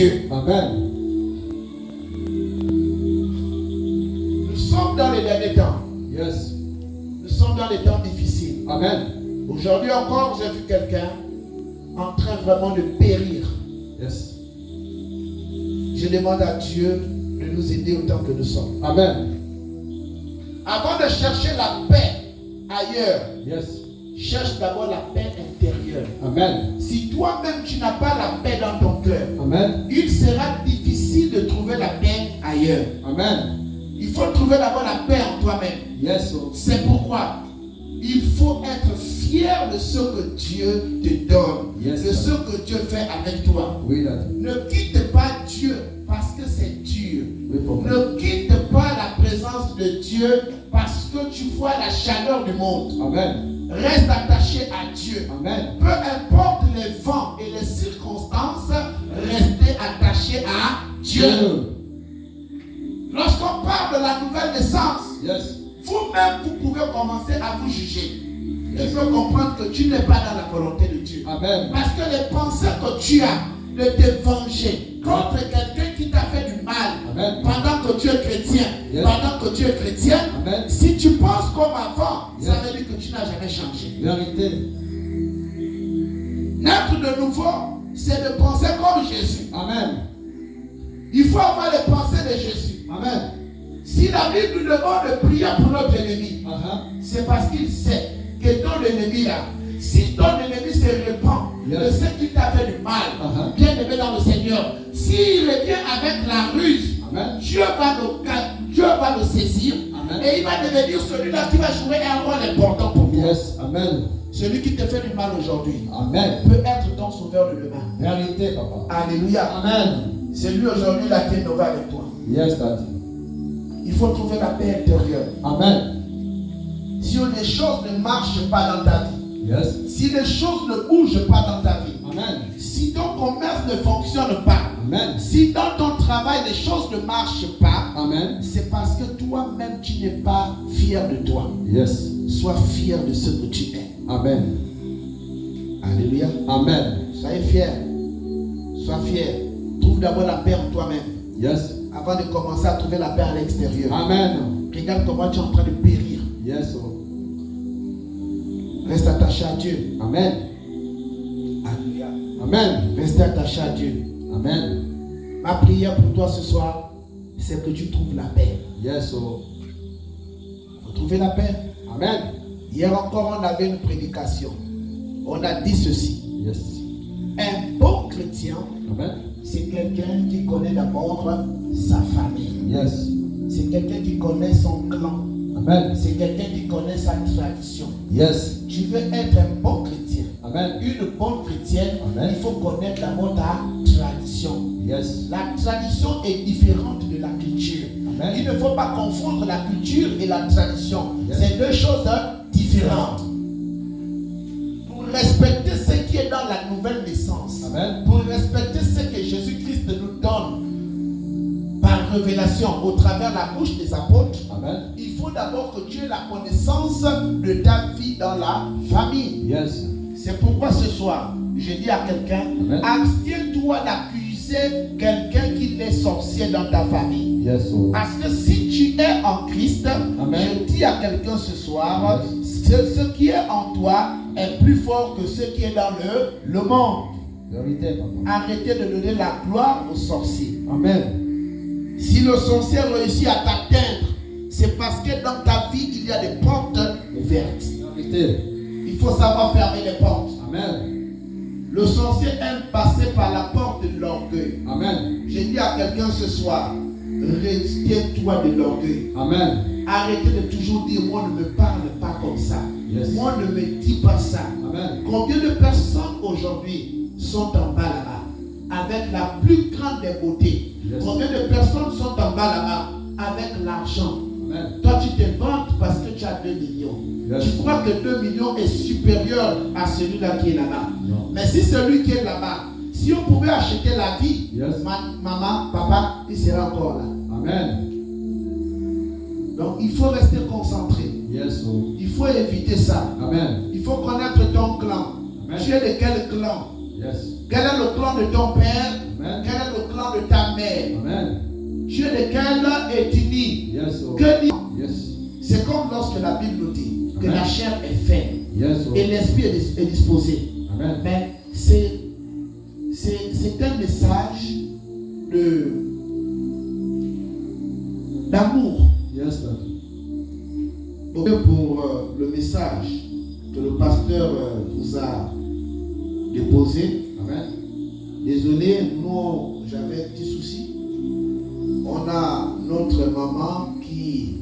Dieu. Amen. Nous sommes dans les derniers temps. Yes. Nous sommes dans les temps difficiles. Amen. Aujourd'hui encore, j'ai vu quelqu'un en train vraiment de périr. Yes. Je demande à Dieu de nous aider autant que nous sommes. Amen. Avant de chercher la paix ailleurs, Yes. cherche d'abord la paix intérieure. Amen. Si toi-même tu n'as pas la paix dans ton cœur, Amen. il sera difficile de trouver la paix ailleurs. Amen. Il faut trouver d'abord la paix en toi-même. Yes. C'est pourquoi il faut être fier de ce que Dieu te donne, Yes, de ce que Dieu fait avec toi. Oui, Daddy. Ne quitte pas Dieu parce que c'est dur. Oui, Papa. Ne quitte pas la présence de Dieu parce que tu vois la chaleur du monde. Amen. Reste attaché à Dieu. Amen. Peu importe les vents et les circonstances, restez attaché à Dieu. Lorsqu'on parle de la nouvelle naissance, Yes. vous-même, vous pouvez commencer à vous juger. Tu peux comprendre que tu n'es pas dans la volonté de Dieu. Amen. Parce que les pensées que tu as de te venger contre quelqu'un qui t'a fait du mal, Amen. pendant que tu es chrétien, Yes. pendant que tu es chrétien, Amen. si tu penses comme avant, Yes. ça veut dire que tu n'as jamais changé. Vérité. Naître de nouveau, c'est de penser comme Jésus. Amen. Il faut avoir les pensées de Jésus. Amen. Si la Bible nous demande de prier pour notre ennemi, c'est parce qu'il sait que ton ennemi là, si ton ennemi se répand Yes. de ce qui t'a fait du mal, bien aimé dans le Seigneur, s'il revient avec la ruse, Amen. Dieu va le saisir. Amen. Et il va devenir celui-là qui va jouer un rôle important pour toi. Yes. Amen. Celui qui te fait du mal aujourd'hui Amen. peut être ton sauveur de demain. Vérité, Papa. Alléluia. Amen. C'est lui aujourd'hui là qui est innové avec toi. Yes, Daddy. Il faut trouver la paix intérieure. Amen. Si les choses ne marchent pas dans ta vie, Yes. si les choses ne bougent pas dans ta vie, Amen. si ton commerce ne fonctionne pas, Amen. si dans ton travail les choses ne marchent pas, Amen. c'est parce que toi-même tu n'es pas fier de toi. Yes. Sois fier de ce que tu es. Amen. Alléluia. Amen. Soyez fier. Sois fier. Trouve d'abord la paix en toi-même Yes. avant de commencer à trouver la paix à l'extérieur. Amen. Regarde comment tu es en train de périr. Yes. Reste attaché à Dieu. Amen. Alléluia. Amen. Restez attaché à Dieu. Amen. Ma prière pour toi ce soir, c'est que tu trouves la paix. Yes. Il faut trouver la paix. Amen. Hier encore, on avait une prédication. On a dit ceci. Yes. Un bon chrétien, Amen. c'est quelqu'un qui connaît d'abord sa famille. Yes. C'est quelqu'un qui connaît son clan. Amen. C'est quelqu'un qui connaît sa tradition. Yes. Tu veux être un bon chrétien. Amen. Une bonne chrétienne, Amen. il faut connaître d'abord ta tradition. Yes. La tradition est différente de la culture. Amen. Il ne faut pas confondre la culture et la tradition. Yes. C'est deux choses différentes. Pour respecter ce qui est dans la nouvelle naissance, Amen. pour respecter ce que Jésus-Christ nous donne par révélation au travers la bouche des apôtres, Amen. il faut d'abord que tu aies la connaissance de ta vie dans la famille. Yes. C'est pourquoi ce soir, je dis à quelqu'un, Amen. abstiens-toi d'accuser quelqu'un qui est sorcier dans ta famille. Yes. Parce que si tu es en Christ, Amen. je dis à quelqu'un ce soir, ce qui est en toi est plus fort que ce qui est dans le monde. Vérité, Papa. Arrêtez de donner la gloire aux sorciers. Amen. Si le sorcier réussit à t'atteindre, c'est parce que dans ta vie, il y a des portes ouvertes. Vérité. Il faut savoir fermer les portes. Amen. Le sorcier aime passer par la porte de l'orgueil. Amen. Je dis à quelqu'un ce soir, retiens-toi de l'orgueil. Amen. Arrêtez de toujours dire, moi ne me parle pas comme ça. Yes. Moi ne me dis pas ça. Amen. Combien de personnes aujourd'hui sont en bas là-bas avec la plus grande des beautés? Yes. Combien de personnes sont en bas là-bas avec l'argent? Amen. Toi tu te vantes parce que tu as 2 millions. Yes. Tu crois que 2 millions est supérieur à celui-là qui est là-bas. Non. Mais si celui qui est là-bas, si on pouvait acheter la vie, Yes. maman, papa, il serait encore là. Amen. Donc il faut rester concentré. Yes. Il faut éviter ça. Amen. Il faut connaître ton clan. Amen. Tu es de quel clan? Yes. Quel est le clan de ton père? Amen. Quel est le clan chair est faible Yes, Lord. et l'esprit est disposé. Amen. Mais c'est un message d'amour. Yes, Lord. Donc pour le message que le pasteur vous a déposé. Amen. Désolé, nous j'avais un petit souci. On a notre maman qui